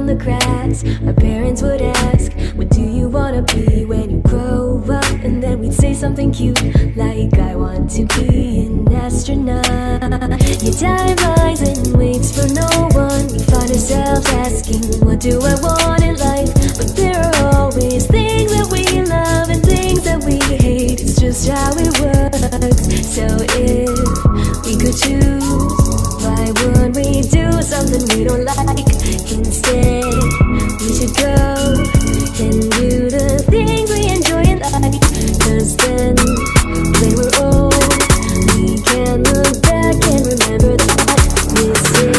the grass. Our parents would ask, what do you wanna be when you grow up? And then we'd say something cute like, I want to be an astronaut. Your time lies and waits for no one. We find ourselves asking, what do I want in life? But there are always things that we love and things that we hate. It's just how it works. So if we could choose, why would we do something we don't like? Instead, we should go and do the things we enjoy in life. Cause then, when we're old, we can look back and remember that this is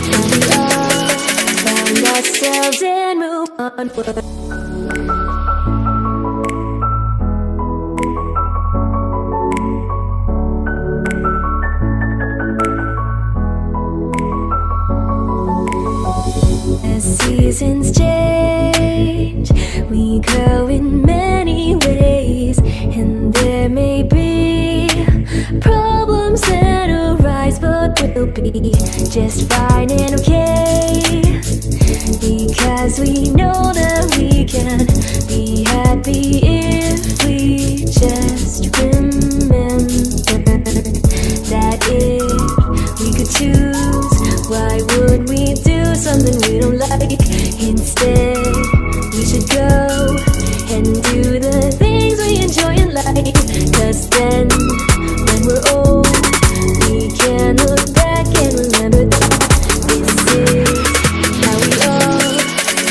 how we all found ourselves and move onward. As seasons change, we grow in many ways, and there may be problems that arise, but we'll be just fine and okay, because we know that we can be happy if we just remember that if we could choose, why would we do something we don't like? Instead, we should go and do the things we enjoy in life. Cause then, when we're old, we can look back and remember that this is how we all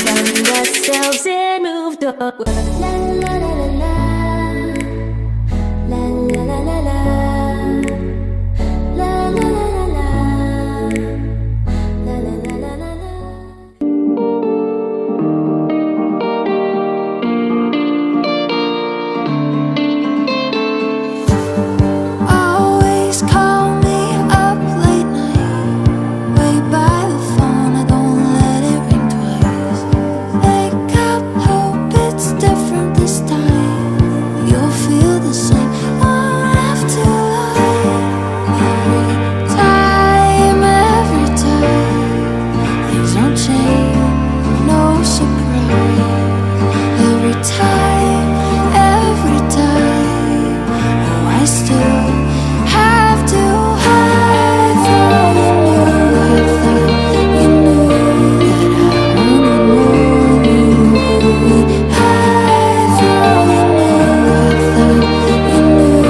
found ourselves and moved onward. La la la la la, la la la la la, la la la la la, la la la la la la. Always call me up late night, way by the phone, I don't let it ring twice. Wake up, hope it's different this time. You'll feel the same, won't have to lie. Every time, things don't change, no surprise. Every time, oh, I still have to hide from you. I thought you knew that I wanted more. You would hide from you. I thought you knew that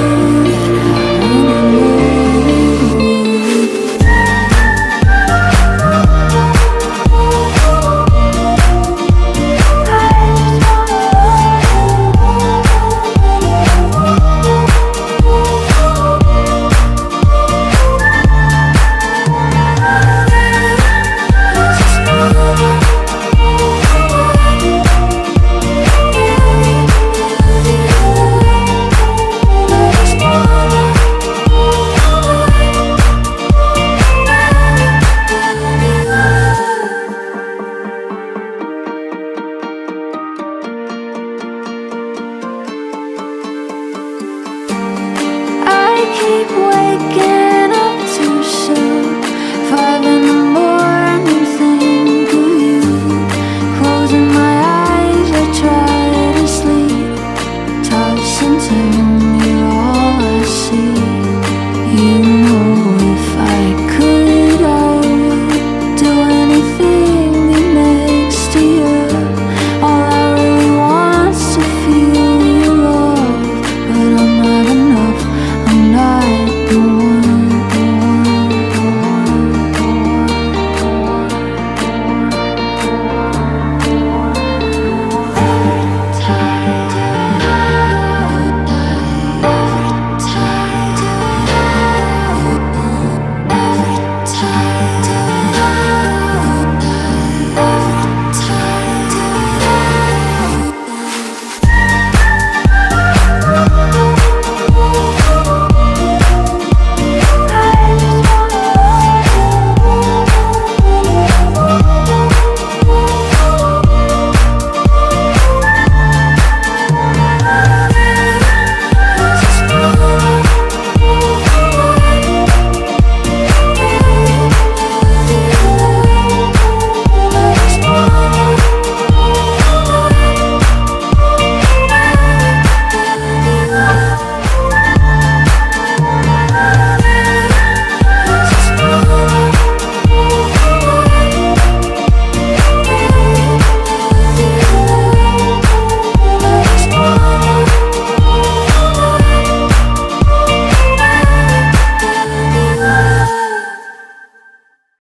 I wanted more. I keep waking